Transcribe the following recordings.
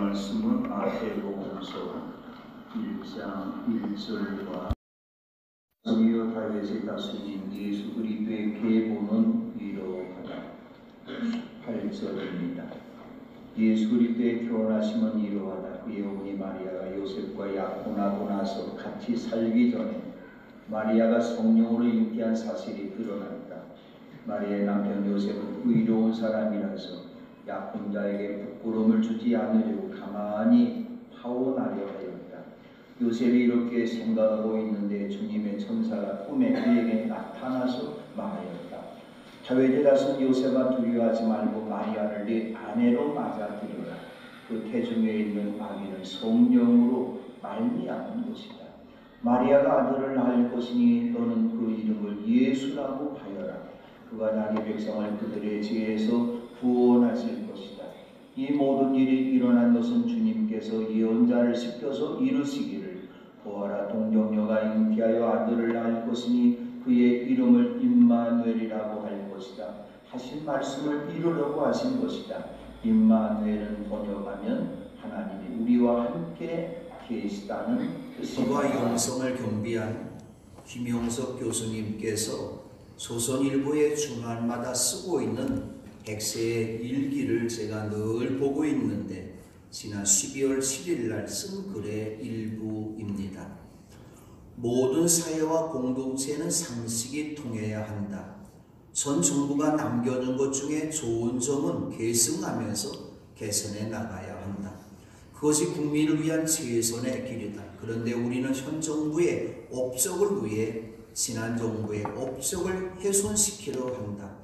말씀은 마태복음서 1장 1절과 성이요 다윗의 다스린 예수 그리스도의 계보는 이러하다. 8절입니다. 예수 그리스도의 결혼하심은 이러하다. 그의 어머니 마리아가 요셉과 약혼하고 나서 같이 살기 전에 마리아가 성령으로 잉태한 사실이 드러났다. 마리아의 남편 요셉은 의로운 사람이라서 약혼자에게 부끄러움을 주지 않으려고 가만히 파혼하려 하였다. 요셉이 이렇게 생각하고 있는데 주님의 천사가 꿈에 그에게 나타나서 말하였다. 다윗의 다스린 요셉아, 두려워하지 말고 마리아를 네 아내로 맞아들여라. 그 태중에 있는 아기는 성령으로 말미암은 것이다. 마리아가 아들을 낳을 것이니 너는 그 이름을 예수라고 하여라. 그가 자기 백성을 그들의 죄에서 구원하실 것이다. 이 모든 일이 일어난 것은 주님께서 예언자를 시켜서 이루시기를, 보아라, 동정녀가 잉태하여 아들을 낳을 것이니 그의 이름을 임마누엘이라고 할 것이다 하신 말씀을 이루려고 하신 것이다. 임마누엘은 번역하면 하나님이 우리와 함께 계시다는 뜻과 영성을 겸비한 김용석 교수님께서 조선일보의 주말마다 쓰고 있는 백세의 일기를 제가 늘 보고 있는데 지난 12월 7일 날 쓴 글의 일부입니다. 모든 사회와 공동체는 상식이 통해야 한다. 전 정부가 남겨준 것 중에 좋은 점은 계승하면서 개선해 나가야 한다. 그것이 국민을 위한 최선의 길이다. 그런데 우리는 현 정부의 업적을 위해 지난 정부의 업적을 훼손시키려 한다.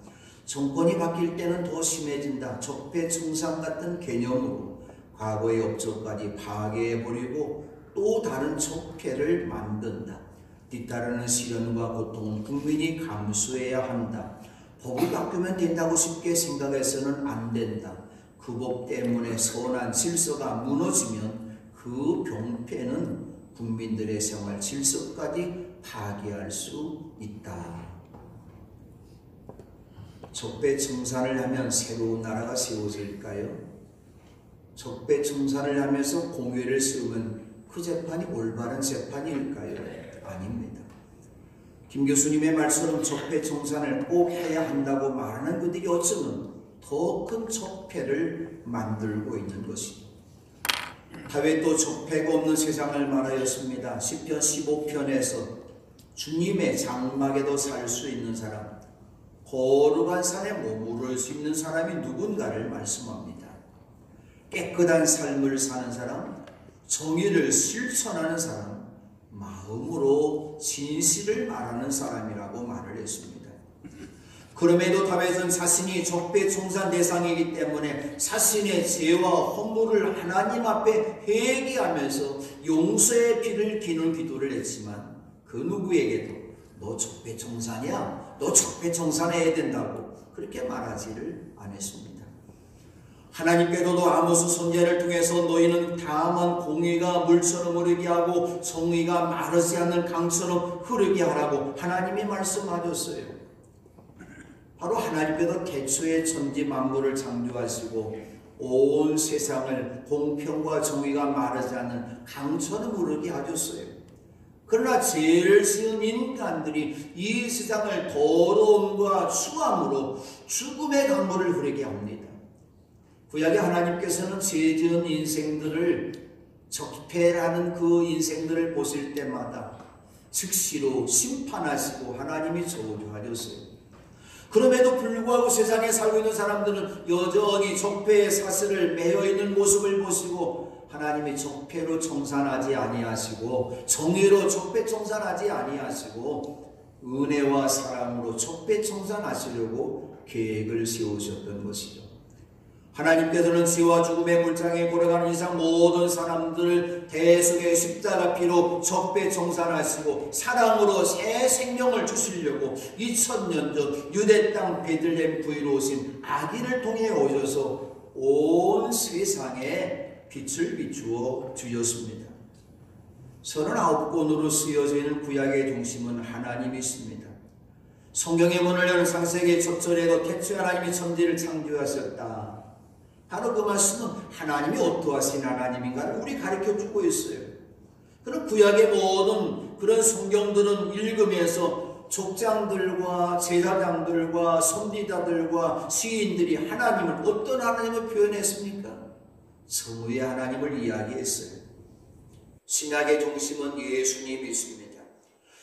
정권이 바뀔 때는 더 심해진다. 적폐청산 같은 개념으로 과거의 업적까지 파괴해버리고 또 다른 적폐를 만든다. 뒤따르는 시련과 고통은 국민이 감수해야 한다. 법이 바뀌면 된다고 쉽게 생각해서는 안 된다. 그 법 때문에 선한 질서가 무너지면 그 병폐는 국민들의 생활 질서까지 파괴할 수 있다. 적폐청산을 하면 새로운 나라가 세워질까요? 적폐청산을 하면서 공회를 세우면 그 재판이 올바른 재판일까요? 아닙니다. 김 교수님의 말처럼 적폐청산을 꼭 해야 한다고 말하는 그들이 어쩌면 더 큰 적폐를 만들고 있는 것입니다. 다윗도 적폐가 없는 세상을 말하였습니다. 시편 15편에서 주님의 장막에도 살 수 있는 사람, 거룩한 산에 머무를 수 있는 사람이 누군가를 말씀합니다. 깨끗한 삶을 사는 사람, 정의를 실천하는 사람, 마음으로 진실을 말하는 사람이라고 말을 했습니다. 그럼에도 다윗은 자신이 적폐청산 대상이기 때문에 자신의 죄와 허물을 하나님 앞에 회개하면서 용서의 피를 기는 기도를 했지만 그 누구에게도 너 적폐청산이야, 너 적폐청산해야 된다고 그렇게 말하지를 않았습니다. 하나님께서도 아모스 선지자를 통해서 너희는 다만 공의가 물처럼 흐르게 하고 정의가 마르지 않는 강처럼 흐르게 하라고 하나님이 말씀하셨어요. 바로 하나님께서 태초에 천지 만물을 창조하시고 온 세상을 공평과 정의가 마르지 않는 강처럼 흐르게 하셨어요. 그러나 죄를 지은 인간들이 이 세상을 더러움과 추함으로 죽음의 강물을 흐르게 합니다. 구약의 하나님께서는 죄 지은 인생들을 적폐라는 그 인생들을 보실 때마다 즉시로 심판하시고 하나님이 저주하셨어요. 그럼에도 불구하고 세상에 살고 있는 사람들은 여전히 적폐의 사슬을 매여 있는 모습을 보시고 하나님이 적폐로 청산하지 아니하시고 정의로 적폐 청산하지 아니하시고 은혜와 사랑으로 적폐 청산하시려고 계획을 세우셨던 것이죠. 하나님께서는 죄와 죽음의 물장에 걸어가는 이상 모든 사람들을 대속의 십자가 피로 적폐 청산하시고 사랑으로 새 생명을 주시려고 2000년 전 유대 땅 베들레헴 부위로 오신 아기를 통해 오셔서 온 세상에 빛을 비추어 주셨습니다. 39권으로 쓰여져 있는 구약의 중심은 하나님이십니다. 성경의 문을 여는 창세기 첫 절에도 태초에 하나님이 천지를 창조하셨다. 바로 그 말씀은 하나님이 어떠하신 하나님인가를 우리 가르쳐주고 있어요. 그런 구약의 모든 그런 성경들은 읽으면서 족장들과 제사장들과 선지자들과 시인들이 하나님을 어떤 하나님을 표현했습니까? 성부의 하나님을 이야기했어요. 신약의 중심은 예수님이십니다.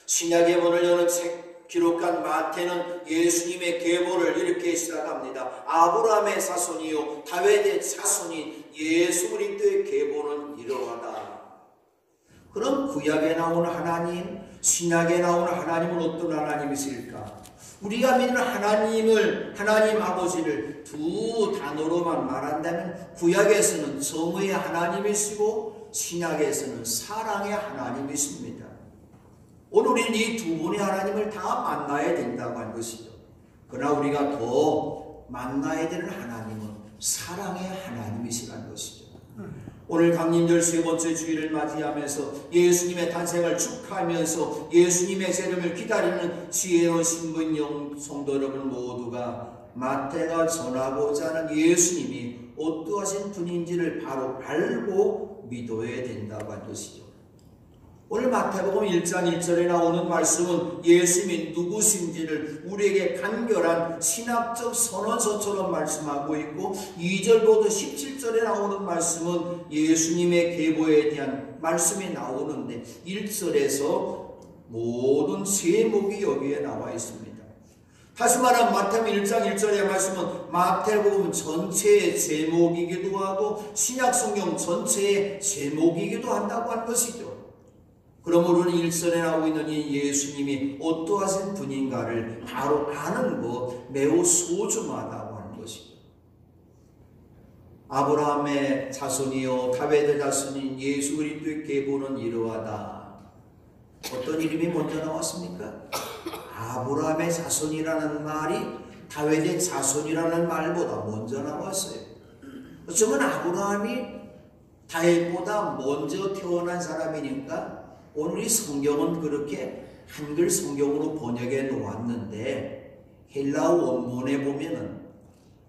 신약의 문을 여는 책 기록한 마태는 예수님의 계보를 이렇게 시작합니다. 아브라함의 자손이요 다윗의 자손인 예수 그리스도의 계보는 이러하다. 그럼 구약에 나오는 하나님, 신약에 나오는 하나님은 어떤 하나님이실까? 우리가 믿는 하나님을, 하나님 아버지를 두 단어로만 말한다면 구약에서는 정의의 하나님이시고 신약에서는 사랑의 하나님이십니다. 오늘 우리는 이 두 분의 하나님을 다 만나야 된다고 한 것이죠. 그러나 우리가 더 만나야 되는 하나님은 사랑의 하나님이시라는 것이죠. 오늘 강림절 세 번째 주일을 맞이하면서 예수님의 탄생을 축하하면서 예수님의 재림을 기다리는 지혜로운 신분용 성도 여러분 모두가 마태가 전하고자 하는 예수님이 어떠하신 분인지를 바로 알고 믿어야 된다고 한 것이죠. 오늘 마태복음 1장 1절에 나오는 말씀은 예수님이 누구신지를 우리에게 간결한 신학적 선언서처럼 말씀하고 있고 2절부터 17절에 나오는 말씀은 예수님의 계보에 대한 말씀이 나오는데 1절에서 모든 제목이 여기에 나와 있습니다. 다시 말하면 마태복음 1장 1절의 말씀은 마태복음 전체의 제목이기도 하고 신약성경 전체의 제목이기도 한다고 한 것이죠. 그러므로 1절에 나오고 있는 이 예수님이 어떠하신 분인가를 바로 아는 것 매우 소중하다고 하는 것이죠. 아브라함의 자손이요 다윗의 자손인 예수 그리스도의 계보는 이러하다. 어떤 이름이 먼저 나왔습니까? 아브라함의 자손이라는 말이 다윗의 자손이라는 말보다 먼저 나왔어요. 어쩌면 아브라함이 다윗보다 먼저 태어난 사람이니까 오늘 이 성경은 그렇게 한글 성경으로 번역해 놓았는데 헬라어 원문에 보면은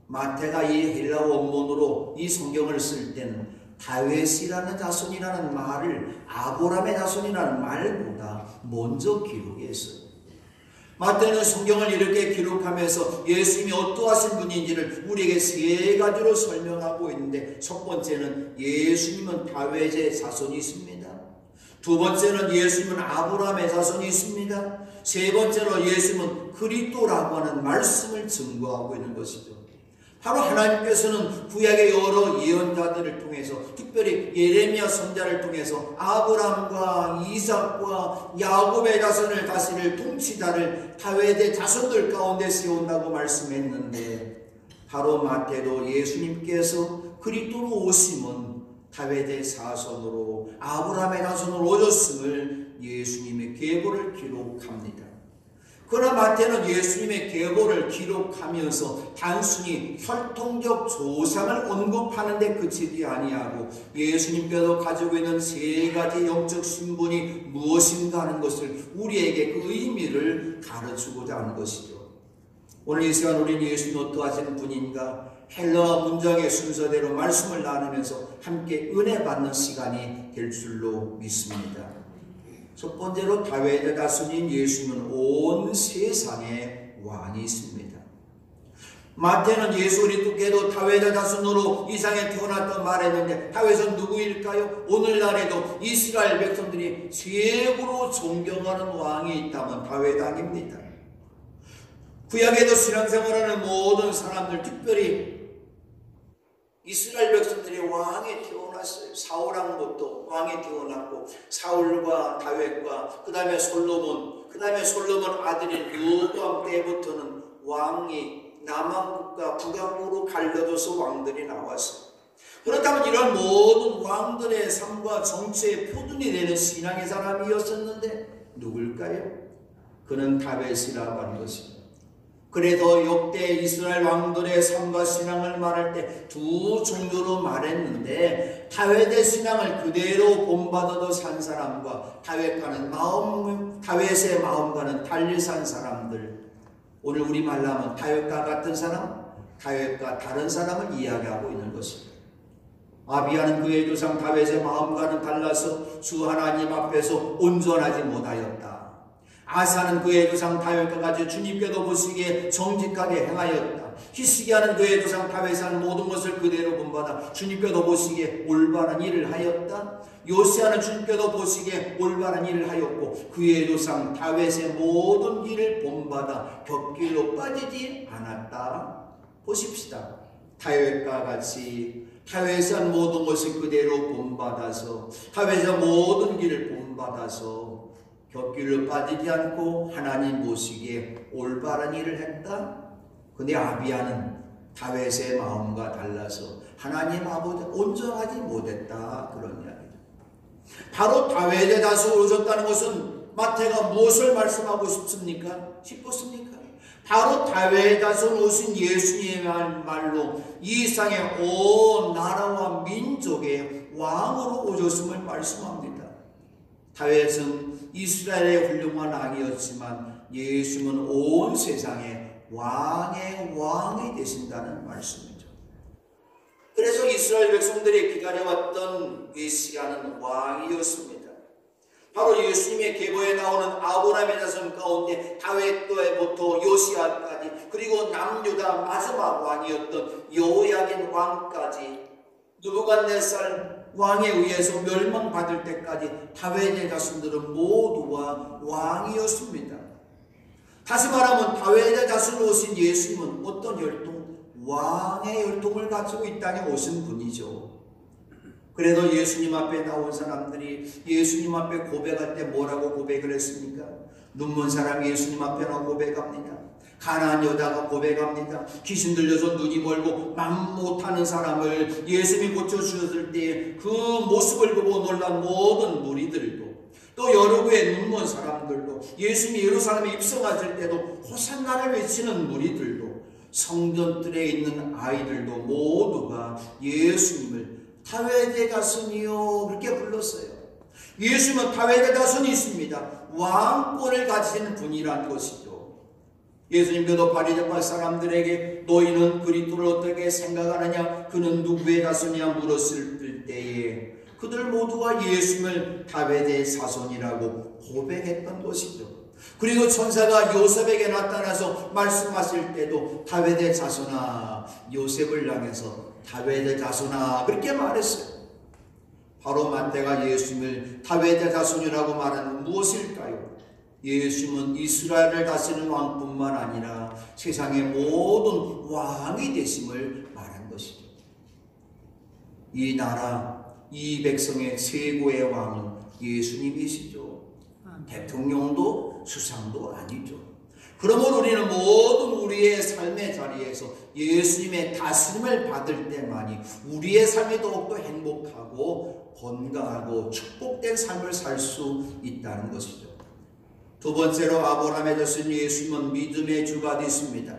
마태가 이 헬라어 원문으로 이 성경을 쓸 때는 다윗이라는 자손이라는 말을 아브라함의 자손이라는 말보다 먼저 기록했어요. 마태는 성경을 이렇게 기록하면서 예수님이 어떠하신 분인지를 우리에게 세 가지로 설명하고 있는데 첫 번째는 예수님은 다윗의 자손이 있습니다. 두 번째는 예수님은 아브라함의 자손이 있습니다. 세 번째로 예수님은 그리스도라고 하는 말씀을 증거하고 있는 것이죠. 바로 하나님께서는 구약의 여러 예언자들을 통해서 특별히 예레미야 선지자를 통해서 아브라함과 이삭과 야곱의 자손을 다스릴 통치자를 다윗의 자손들 가운데 세운다고 말씀했는데 바로 마태도 예수님께서 그리스도로 오심은 다윗의 자손으로 아브라함의 자손으로 오셨음을 예수님의 계보를 기록합니다. 그러나 마태는 예수님의 계보를 기록하면서 단순히 혈통적 조상을 언급하는 데 그치지 아니하고 예수님께서 가지고 있는 세 가지 영적 신분이 무엇인가 하는 것을 우리에게 그 의미를 가르치고자 하는 것이죠. 오늘 이 시간 우리는 예수님 어떠하신 분인가 헬라어 문장의 순서대로 말씀을 나누면서 함께 은혜 받는 시간이 될 줄로 믿습니다. 첫 번째로 다윗의 자손인 예수님은 온 세상의 왕이십니다. 마태는 예수 그리스도께도 다윗의 자손으로 이 세상에 태어났던 말했는데 다윗은 누구일까요? 오늘날에도 이스라엘 백성들이 최고로 존경하는 왕이 있다면 다윗 아닙니다. 구약에도 신앙생활하는 모든 사람들 특별히 이스라엘 백성들이 왕이 태어났어요. 사울 왕부터 왕이 태어났고 사울과 다윗과 그 다음에 솔로몬 아들인 르호보암 때부터는 왕이 남왕국과 북왕국으로 갈려져서 왕들이 나왔어요. 그렇다면 이런 모든 왕들의 삶과 정치의 표준이 되는 신앙의 사람이었었는데 누굴까요? 그는 다윗이라고 하는 것입니다. 그래서 역대 이스라엘 왕들의 삶과 신앙을 말할 때 두 종류로 말했는데 다윗의 신앙을 그대로 본받아도 산 사람과 다윗의 마음과는 달리 산 사람들, 오늘 우리 말로 하면 다윗과 같은 사람, 다윗과 다른 사람을 이야기하고 있는 것입니다. 아비야는 그의 조상 다윗의 마음과는 달라서 주 하나님 앞에서 온전하지 못하였다. 아사는 그의 조상 다윗과 같이 주님께도 보시기에 정직하게 행하였다. 히스기야는 그의 조상 다윗이 한 모든 것을 그대로 본받아 주님께도 보시기에 올바른 일을 하였다. 요시야는 주님께도 보시기에 올바른 일을 하였고 그의 조상 다윗의 모든 길을 본받아 곁길로 빠지지 않았다. 보십시다. 다윗과 같이 다윗이 한 모든 것을 그대로 본받아서 다윗의 모든 길을 본받아서 곁길로 빠지지 않고 하나님 보시기에 올바른 일을 했다. 근데 아비야는 다윗의 마음과 달라서 하나님 아버지 온전하지 못했다. 그런 이야기입니다. 바로 다윗의 자손을 오셨다는 것은 마태가 무엇을 말씀하고 싶었습니까? 바로 다윗의 자손을 오신 예수님의 말로 이 세상의 온 나라와 민족의 왕으로 오셨음을 말씀합니다. 다윗은 이스라엘의 훌륭한 왕이었지만 예수님은 온 세상의 왕의 왕이 되신다는 말씀이죠. 그래서 이스라엘 백성들이 기다려왔던 메시아는 왕이었습니다. 바로 예수님의 계보에 나오는 아브라함의 자손 가운데 다윗부터 요시야까지 그리고 남유다 마지막 왕이었던 여호야긴 왕까지 느부갓네살 왕에 의해서 멸망받을 때까지 다윗의 자손들은 모두가 왕이었습니다. 다시 말하면 다윗의 자손으로 오신 예수님은 어떤 혈통? 왕의 혈통을 가지고 이 땅에 오신 분이죠. 그래도 예수님 앞에 나온 사람들이 예수님 앞에 고백할 때 뭐라고 고백을 했습니까? 눈먼 사람이 예수님 앞에 나와 고백합니다. 가난한 여자가 고백합니다. 귀신 들려서 눈이 멀고 맘 못하는 사람을 예수님이 고쳐주셨을 때 그 모습을 보고 놀란 모든 무리들도 또 여러 구의 눈먼 사람들도 예수님이 예루살렘에 입성하실 때도 호산나를 외치는 무리들도 성전들에 있는 아이들도 모두가 예수님을 다윗의 자손이요 그렇게 불렀어요. 예수님은 다윗의 자손이 있습니다. 왕권을 가진 분이란 것이죠. 예수님께도 바리새파 사람들에게 너희는 그리스도를 어떻게 생각하느냐 그는 누구의 자손이냐 물었을 때에 그들 모두가 예수님을 다윗의 자손이라고 고백했던 것이죠. 그리고 천사가 요셉에게 나타나서 말씀하실 때도 다윗의 자손아 요셉을 향해서 다윗의 자손아 그렇게 말했어요. 바로 마태가 예수님을 다윗의 자손이라고 말하는 무엇일까요? 예수님은 이스라엘을 다스리는 왕뿐만 아니라 세상의 모든 왕이 되심을 말한 것이죠. 이 나라 이 백성의 최고의 왕은 예수님이시죠. 대통령도 수상도 아니죠. 그러므로 우리는 모든 우리의 삶의 자리에서 예수님의 다스림을 받을 때만이 우리의 삶이 더욱더 행복하고 건강하고 축복된 삶을 살 수 있다는 것이죠. 두 번째로 아브라함의 자손 예수님은 믿음의 주가 되십니다.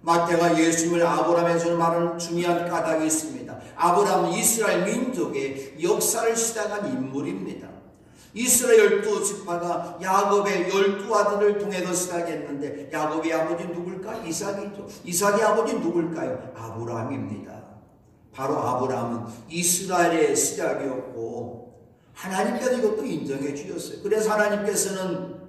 마태가 예수님을 아브라함의 자손 말하는 중요한 까닭이 있습니다. 아브라함은 이스라엘 민족의 역사를 시작한 인물입니다. 이스라엘 12지파가 야곱의 12아들을 통해서 시작했는데 야곱의 아버지 누굴까? 이삭이죠. 이삭의 아버지 누굴까요? 아브라함입니다. 바로 아브라함은 이스라엘의 시작이었고 하나님께서 이것도 인정해 주셨어요. 그래서 하나님께서는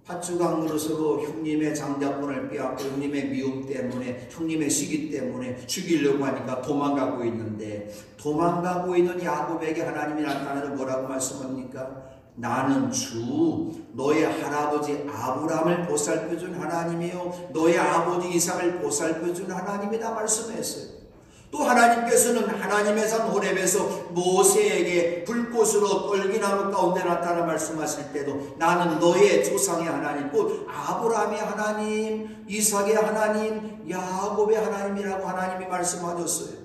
팥죽강으로서도 형님의 장자권을 빼앗고 형님의 미움 때문에 형님의 시기 때문에 죽이려고 하니까 도망가고 있는데 도망가고 있는 야곱에게 하나님이 나타나서 뭐라고 말씀합니까? 나는 주 너의 할아버지 아브라함을 보살펴준 하나님이요 너의 아버지 이삭을 보살펴준 하나님이다 말씀했어요. 또 하나님께서는 하나님의 산 호렙에서 모세에게 불꽃으로 떨기나무 가운데 나타나 말씀하실 때도 나는 너의 조상의 하나님 곧 아브라함의 하나님 이삭의 하나님 야곱의 하나님이라고 하나님이 말씀하셨어요.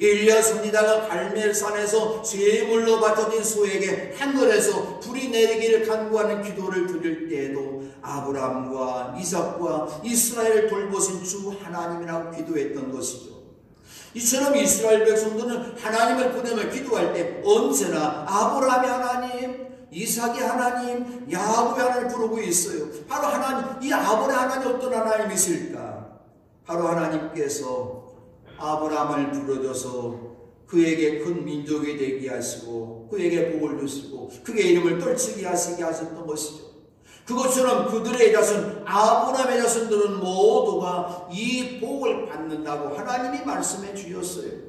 엘리야 선지자가 갈멜산에서 제물로 바쳐진 소에게 하늘에서 불이 내리기를 간구하는 기도를 드릴 때에도 아브라함과 이삭과 이스라엘을 돌보신 주 하나님이라고 기도했던 것이죠. 이처럼 이스라엘 백성들은 하나님을 부르며 기도할 때 언제나 아브라함의 하나님, 이삭의 하나님, 야곱의 하나님을 부르고 있어요. 바로 하나님, 이 아브라함의 하나님 어떤 하나님이실까? 바로 하나님께서 아브라함을 부르셔서 그에게 큰 민족이 되게 하시고 그에게 복을 주시고 그의 이름을 떨치게 하시게 하셨던 것이죠. 그것처럼 그들의 자손, 아브라함의 자손들은 모두가 이 복을 받는다고 하나님이 말씀해 주셨어요.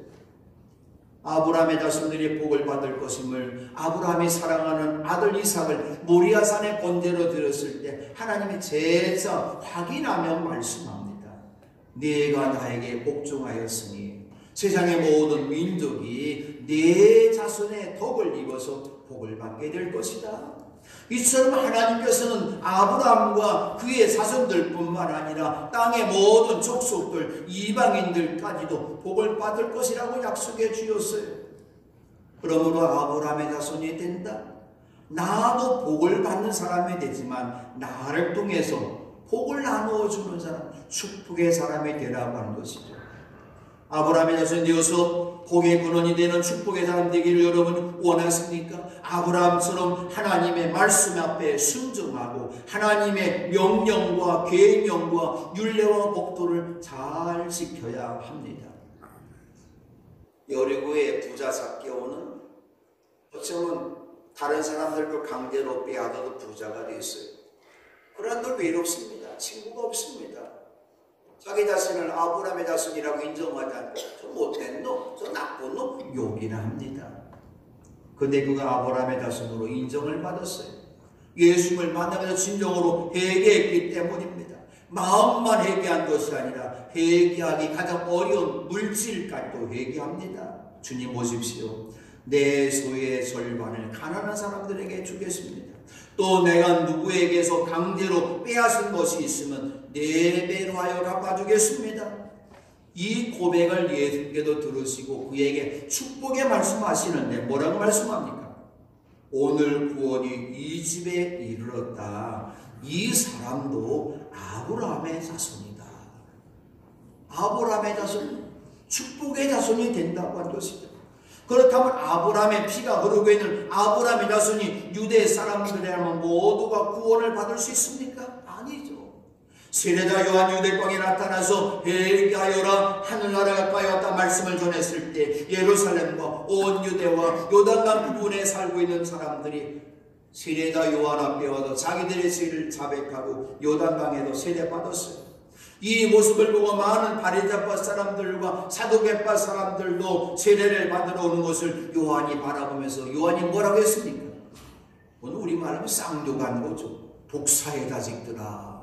아브라함의 자손들이 복을 받을 것임을 아브라함이 사랑하는 아들 이삭을 모리아산의 번제로 드렸을 때 하나님이 재차 확인하며 말씀합니다. 네가 나에게 복종하였으니 세상의 모든 민족이 네 자손의 덕을 입어서 복을 받게 될 것이다. 이처럼 하나님께서는 아브라함과 그의 자손들뿐만 아니라 땅의 모든 족속들, 이방인들까지도 복을 받을 것이라고 약속해 주셨어요. 그러므로 아브라함의 자손이 된다. 나도 복을 받는 사람이 되지만 나를 통해서 복을 나누어 주는 사람, 축복의 사람이 되라고 하는 것이죠. 아브라함의 자손이 되어서 복의 근원이 되는 축복의 사람 되기를 여러분 원하십니까? 아브라함처럼 하나님의 말씀 앞에 순종하고 하나님의 명령과 계명과 율례와 법도를 잘 지켜야 합니다. 여리고의 부자 삭개오는 어쩌면 다른 사람들도 강제로 빼앗아도 부자가 됐어요. 그러나 늘 외롭습니다. 친구가 없습니다. 자기 자신을 아브라함의 자손이라고 인정하지 않고 저 못된 놈, 저 나쁜 놈 욕이나 합니다. 근데 그가 아브라함의 자손으로 인정을 받았어요. 예수님을 만나면서 진정으로 회개했기 때문입니다. 마음만 회개한 것이 아니라 회개하기 가장 어려운 물질까지도 회개합니다. 주님 오십시오. 내 소유의 절반을 가난한 사람들에게 주겠습니다. 또 내가 누구에게서 강제로 빼앗은 것이 있으면 4배로 하여 갚아주겠습니다. 이 고백을 예수께도 들으시고 그에게 축복의 말씀하시는데 뭐라고 말씀합니까? 오늘 구원이 이 집에 이르렀다. 이 사람도 아브라함의 자손이다. 아브라함의 자손, 축복의 자손이 된다고 한 것이죠. 그렇다면 아브라함의 피가 흐르고 있는 아브라함의 자손이 유대 사람들이라면 모두가 구원을 받을 수 있습니까? 아니죠. 세례자 요한 유대방에 나타나서 회개하여라 하늘나라가 가까이 왔다 말씀을 전했을 때 예루살렘과 온 유대와 요단강 부근에 살고 있는 사람들이 세례자 요한 앞에 와서 자기들의 죄를 자백하고 요단강에도 세례받았어요. 이 모습을 보고 많은 바리새파 사람들과 사두개파 사람들도 세례를 받으러 오는 것을 요한이 바라보면서 요한이 뭐라고 했습니까? 오늘 우리말하면 쌍욕한 거죠. 독사의 자식들아,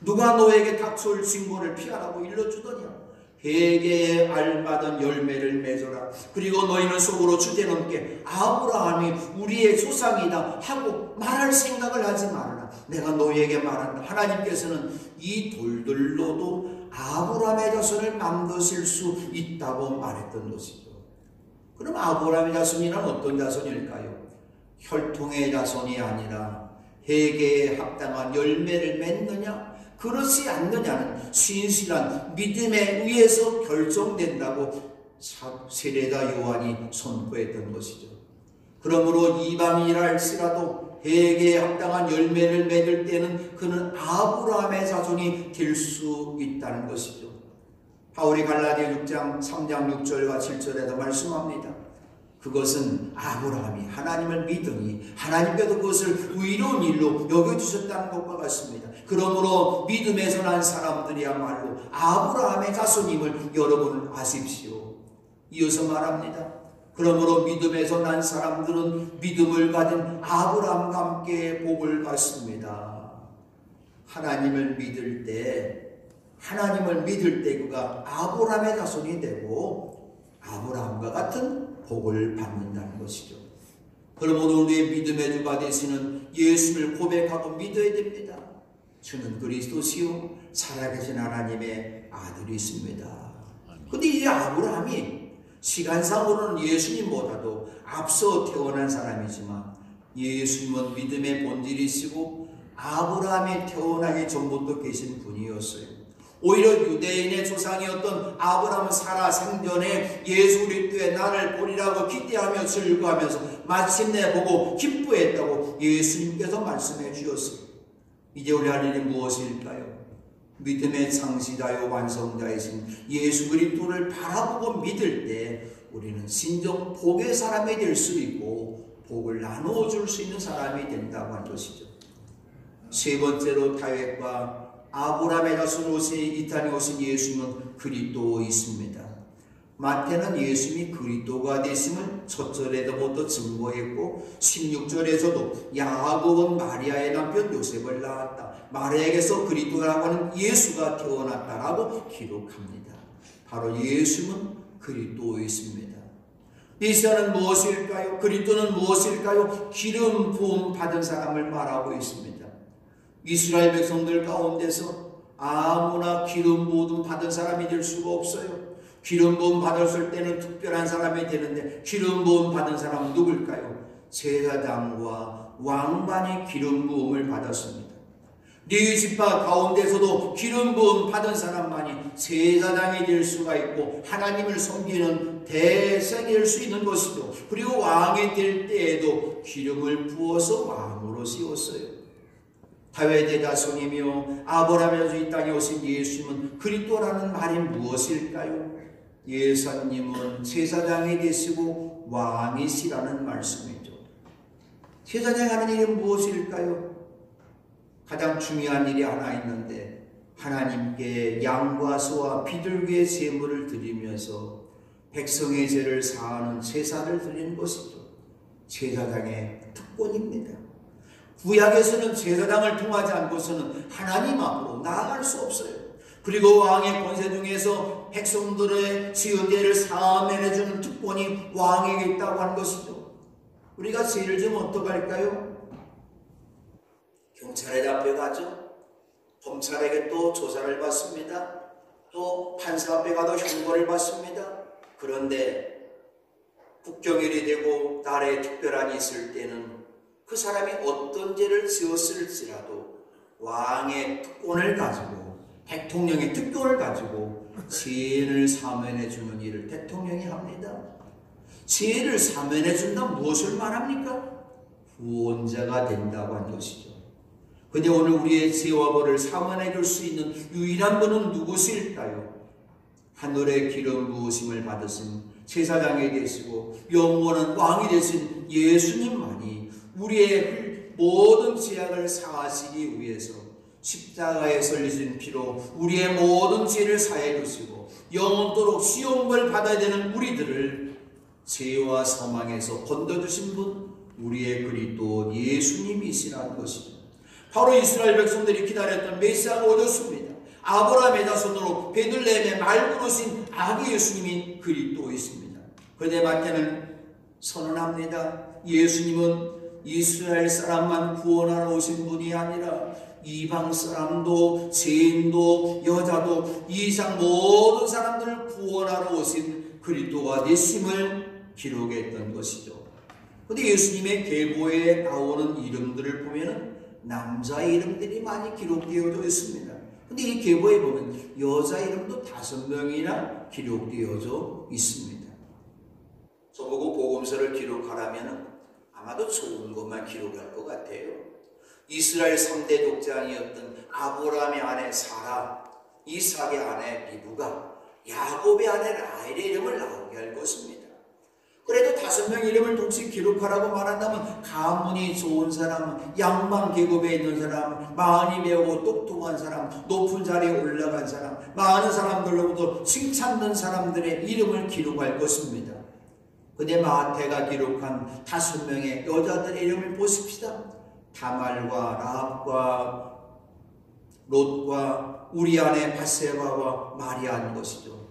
누가 너에게 닥쳐올 징벌을 피하라고 일러주더냐? 회개에 알맞은 열매를 맺어라. 그리고 너희는 속으로 주제넘게 아브라함이 우리의 조상이다 하고 말할 생각을 하지 말아라. 내가 너희에게 말한다. 하나님께서는 이 돌들로도 아브라함의 자손을 만드실 수 있다고 말했던 것이죠. 그럼 아브라함의 자손이란 어떤 자손일까요? 혈통의 자손이 아니라 회개에 합당한 열매를 맺느냐? 그렇지 않느냐는 신실한 믿음에 의해서 결정된다고 세례자 요한이 선포했던 것이죠. 그러므로 이방인이라 할지라도 회개에 합당한 열매를 맺을 때는 그는 아브라함의 자손이 될 수 있다는 것이죠. 바울이 갈라디아 6장 3장 6절과 7절에도 말씀합니다. 그것은 아브라함이 하나님을 믿으니 하나님께도 그것을 의로운 일로 여겨주셨다는 것과 같습니다. 그러므로 믿음에서 난 사람들이야말로 아브라함의 자손임을 여러분 아십시오. 이어서 말합니다. 그러므로 믿음에서 난 사람들은 믿음을 가진 아브라함과 함께 복을 받습니다. 하나님을 믿을 때 그가 아브라함의 자손이 되고 아브라함과 같은 복을 받는다는 것이죠. 그러므로 우리의 믿음의 주가 되시는 예수를 고백하고 믿어야 됩니다. 주는 그리스도시요 살아계신 하나님의 아들이십니다. 그런데 이 아브라함이 시간상으로는 예수님보다도 앞서 태어난 사람이지만 예수님은 믿음의 본질이시고 아브라함이 태어나기 전부터 계신 분이었어요. 오히려 유대인의 조상이었던 아브라함은 살아 생전에 예수 그리스도의 날을 보리라고 기대하며 즐거워하면서 마침내 보고 기뻐했다고 예수님께서 말씀해 주셨어요. 이제 우리 할 일이 무엇일까요? 믿음의 창시자요 완성자이신 예수 그리스도를 바라보고 믿을 때 우리는 진정 복의 사람이 될 수 있고 복을 나누어 줄 수 있는 사람이 된다고 한 것이죠. 세 번째로 다윗과 아브라함의 자손으로 이 땅에 오신 예수님은 그리스도이십니다. 마태는 예수님이 그리스도가 되심을 첫 절에서부터 증거했고 16절에서도 야곱은 마리아의 남편 요셉을 낳았다. 마리아에게서 그리스도라고 하는 예수가 태어났다라고 기록합니다. 바로 예수는 그리스도이십니다. 메시아는 무엇일까요? 그리스도는 무엇일까요? 기름 부음 받은 사람을 말하고 있습니다. 이스라엘 백성들 가운데서 아무나 기름 부음 받은 사람이 될 수가 없어요. 기름 부음 받았을 때는 특별한 사람이 되는데 기름 부음 받은 사람은 누굴까요? 제사장과 왕만이 기름 부음을 받았습니다. 레위 지파 가운데서도 기름 부음 받은 사람만이 제사장이 될 수가 있고 하나님을 섬기는 대상이 될 수 있는 것이죠. 그리고 왕이 될 때에도 기름을 부어서 왕으로 세웠어요. 다윗의 자손이며 아브라함에서 이 땅에 오신 예수님은 그리스도라는 말이 무엇일까요? 예수님은 제사장이 되시고 왕이시라는 말씀이죠. 제사장이 하는 일은 무엇일까요? 가장 중요한 일이 하나 있는데 하나님께 양과 소와 비둘기의 제물을 드리면서 백성의 죄를 사하는 제사를 드리는 것이죠. 제사장의 특권입니다. 구약에서는 제사장을 통하지 않고서는 하나님 앞으로 나아갈 수 없어요. 그리고 왕의 권세 중에서 백성들의 지은 죄를 사면해주는 특권이 왕에게 있다고 하는 것이죠. 우리가 죄를 지면 어떡할까요? 경찰에 잡혀가죠. 검찰에게 또 조사를 받습니다. 또 판사 앞에 가도 형벌을 받습니다. 그런데 국경일이 되고 나라에 특별한 일이 있을 때는 그 사람이 어떤 죄를 지었을지라도 왕의 특권을 가지고 대통령의 특권을 가지고 죄를 사면해 주는 일을 대통령이 합니다. 죄를 사면해 준다면 무엇을 말합니까? 구원자가 된다고 한 것이죠. 근데 오늘 우리의 죄와 벌을 사면해 줄 수 있는 유일한 분은 누구실까요? 하늘의 기름 부으심을 받으신 제사장이 되시고 영원한 왕이 되신 예수님만이 우리의 모든 죄악을 사하시기 위해서 십자가에 설리신 피로 우리의 모든 죄를 사해 주시고 영원토록 시험을 받아야 되는 우리들을 죄와 사망에서 건져주신 분 우리의 그리스도 예수님이시라는 것이죠. 바로 이스라엘 백성들이 기다렸던 메시아가 오셨습니다. 아브라함의 자손으로 베들레헴에 말구르신 아기 예수님이 그리스도이십니다. 그런데 마태는 선언합니다. 예수님은 이스라엘 사람만 구원하러 오신 분이 아니라 이방 사람도 죄인도 여자도 이상 모든 사람들을 구원하러 오신 그리스도가 되심을 기록했던 것이죠. 그런데 예수님의 계보에 나오는 이름들을 보면 남자 이름들이 많이 기록되어져 있습니다. 그런데 이 계보에 보면 여자 이름도 5명이나 기록되어져 있습니다. 저보고 복음서를 기록하라면 아마도 좋은 것만 기록할 것 같아요. 이스라엘 3대 족장이었던 아브라함의 아내 사라, 이삭의 아내 리브가, 야곱의 아내 라헬의 이름을 나오게 할 것입니다. 그래도 5명 이름을 동시에 기록하라고 말한다면 가문이 좋은 사람, 양반 계급에 있는 사람, 많이 배우고 똑똑한 사람, 높은 자리에 올라간 사람, 많은 사람들로부터 칭찬받는 사람들의 이름을 기록할 것입니다. 근데 마태가 기록한 5명의 여자들의 이름을 보십시다. 다말과 라합과 롯과 우리 아내 바세바와 마리아인 것이죠.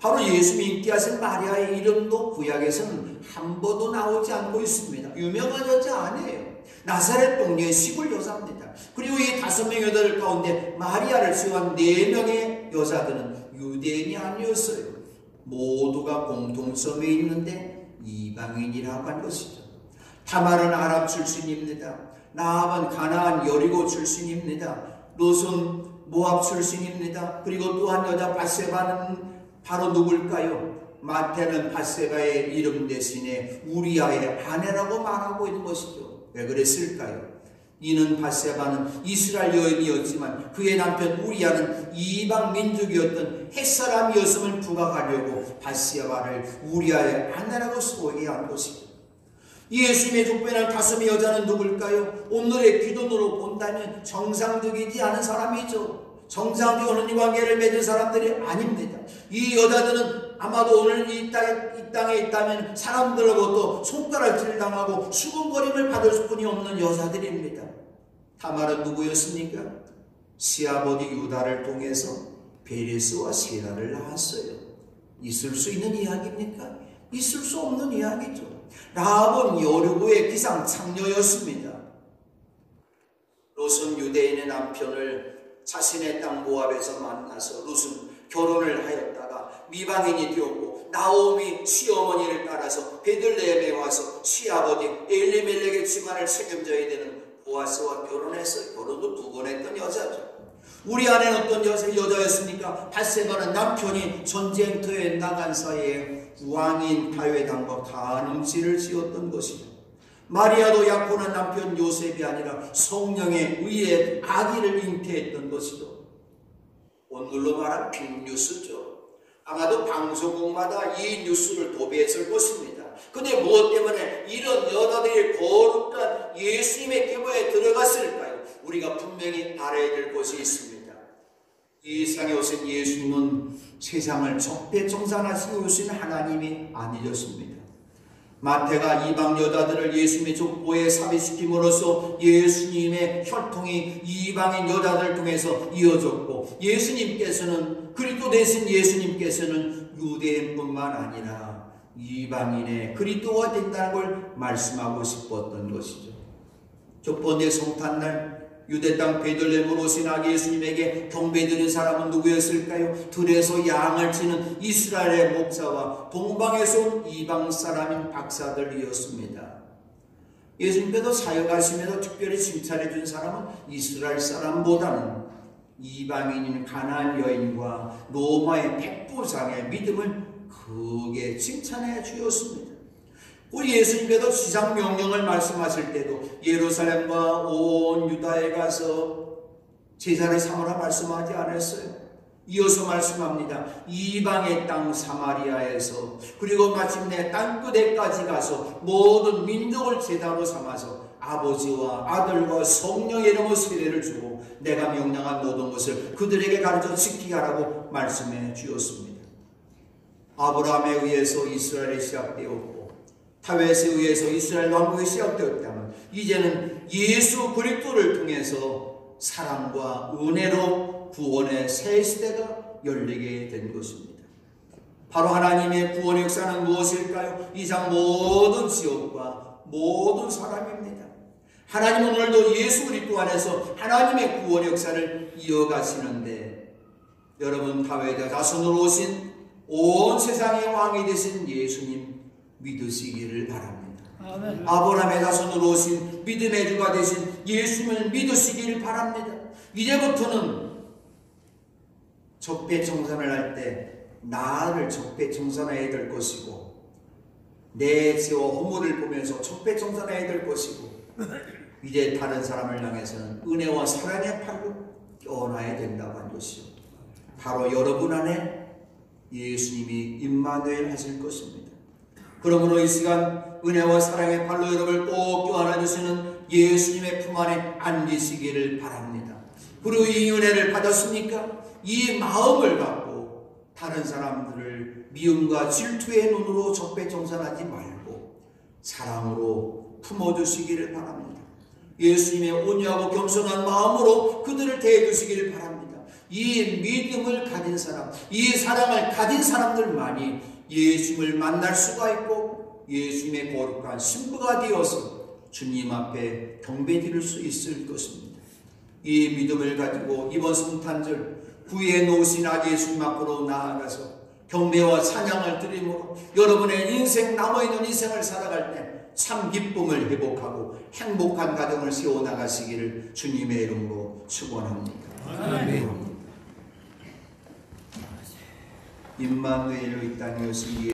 바로 예수님이 인기하신 마리아의 이름도 구약에서는 한 번도 나오지 않고 있습니다. 유명한 여자 아니에요. 나사렛 동네의 시골 여자입니다. 그리고 이 5명 여자들 가운데 마리아를 제외한 4명의 여자들은 유대인이 아니었어요. 모두가 공통점이 있는데 이방인이라고 한 것이죠. 다말은 아랍 출신입니다. 라합은 가나안 여리고 출신입니다. 롯은 모압 출신입니다. 그리고 또 한 여자 바세바는 바로 누굴까요? 마태는 바세바의 이름 대신에 우리아의 아내라고 말하고 있는 것이죠. 왜 그랬을까요? 이는 밧세바는 이스라엘 여인이었지만 그의 남편 우리아는 이방 민족이었던 햇사람이었음을 부각하려고 밧세바를 우리아의 아내라고 소개한 것이죠. 예수님의 족보에는 다섯의 여자는 누굴까요? 오늘의 기준으로 본다면 정상적이지 않은 사람이죠. 정상적 혼인 관계를 맺은 사람들이 아닙니다. 이 여자들은 아마도 오늘 이 땅에 있다면 사람들로부터 손가락질 당하고 수군거림을 받을 뿐이 없는 여자들입니다. 다말은 누구였습니까? 시아버지 유다를 통해서 베레스와 세라를 낳았어요. 있을 수 있는 이야기입니까? 있을 수 없는 이야기죠. 라합은 여리고의 기상창녀였습니다. 롯은 유대인의 남편을 자신의 땅 모압에서 만나서 롯은 결혼을 하였다가 미방인이 되었고 나오미 시어머니를 따라서 베들레헴에 와서 시아버지 엘리멜렉의 집안을 책임져야 되는 보아스와 결혼해서 결혼도 2번 했던 여자죠. 우리 아내는 어떤 여자였습니까? 밧세바는 남편이 전쟁터에 나간 사이에 왕인 다윗 왕과 간음죄를 지었던 것이죠. 마리아도 약혼한 남편 요셉이 아니라 성령에 의해 아기를 잉태했던 것이죠. 오늘로 말한 빅뉴스죠. 아마도 방송국마다 이 뉴스를 도배했을 것입니다. 근데 무엇 때문에 이런 여자들이 거룩한 예수님의 계보에 들어갔을까요? 우리가 분명히 알아야 될 것이 있습니다. 이 세상에 오신 예수님은 세상을 적폐청산하시고 오신 하나님이 아니셨습니다. 마태가 이방 여자들을 예수님의 족보에 삽입시킴으로써 예수님의 혈통이 이방인 여자들을 통해서 이어졌고 예수님께서는 그리스도 되신 예수님께서는 유대인뿐만 아니라 이방인의 그리스도가 된다는 걸 말씀하고 싶었던 것이죠. 첫 번째 성탄날 유대 땅 베들레헴으로 오신 아기 예수님에게 경배드린 사람은 누구였을까요? 들에서 양을 치는 이스라엘의 목사와 동방에서 온 이방 사람인 박사들이었습니다. 예수님께서 사역하시면서 특별히 칭찬해 준 사람은 이스라엘 사람보다는 이방인인 가나안 여인과 로마의 백부장의 믿음을 크게 칭찬해 주었습니다. 우리 예수님께서 지상 명령을 말씀하실 때도 예루살렘과 온 유다에 가서 제자를 삼으라 말씀하지 않았어요. 이어서 말씀합니다. 이방의 땅 사마리아에서 그리고 마침내 땅끝에까지 가서 모든 민족을 제자로 삼아서 아버지와 아들과 성령의 이름으로 세례를 주고 내가 명령한 모든 것을 그들에게 가르쳐 지키게 하라고 말씀해 주었습니다. 아브라함에 의해서 이스라엘이 시작되었고 다윗에 의해서 이스라엘 왕국이 시작되었다면 이제는 예수 그리스도를 통해서 사랑과 은혜로 구원의 새 시대가 열리게 된 것입니다. 바로 하나님의 구원의 역사는 무엇일까요? 이상 모든 지역과 모든 사람입니다. 하나님은 오늘도 예수 그리스도 안에서 하나님의 구원의 역사를 이어가시는데 여러분 다윗의 자손으로 오신 온 세상의 왕이 되신 예수님 믿으시기를 바랍니다. 아멘. 아브라함의 자손으로 오신 믿음의 주가 되신 예수님을 믿으시기를 바랍니다. 이제부터는 적폐청산을 할 때 나를 적폐청산해야 될 것이고 내 죄와 허물을 보면서 적폐청산해야 될 것이고 이제 다른 사람을 향해서는 은혜와 사랑의 팔로 껴안아야 된다고 한 것이요. 바로 여러분 안에 예수님이 임마누엘 하실 것입니다. 그러므로 이 시간 은혜와 사랑의 팔로 여러분을 꼭 껴안아주시는 예수님의 품 안에 앉으시기를 바랍니다. 그리고 이 은혜를 받았습니까? 이 마음을 갖고 다른 사람들을 미움과 질투의 눈으로 적폐청산하지 말고 사랑으로 품어주시기를 바랍니다. 예수님의 온유하고 겸손한 마음으로 그들을 대해주시기를 바랍니다. 이 믿음을 가진 사람, 이 사랑을 가진 사람들만이 예수님을 만날 수가 있고 예수님의 거룩한 신부가 되어서 주님 앞에 경배드릴 수 있을 것입니다. 이 믿음을 가지고 이번 성탄절 구유에 놓으신 아기 예수님 앞으로 나아가서 경배와 찬양을 드림으로 여러분의 인생 남아있는 인생을 살아갈 때 참 기쁨을 회복하고 행복한 가정을 세워나가시기를 주님의 이름으로 축원합니다. 아멘. 임마누엘로 이 땅에 오신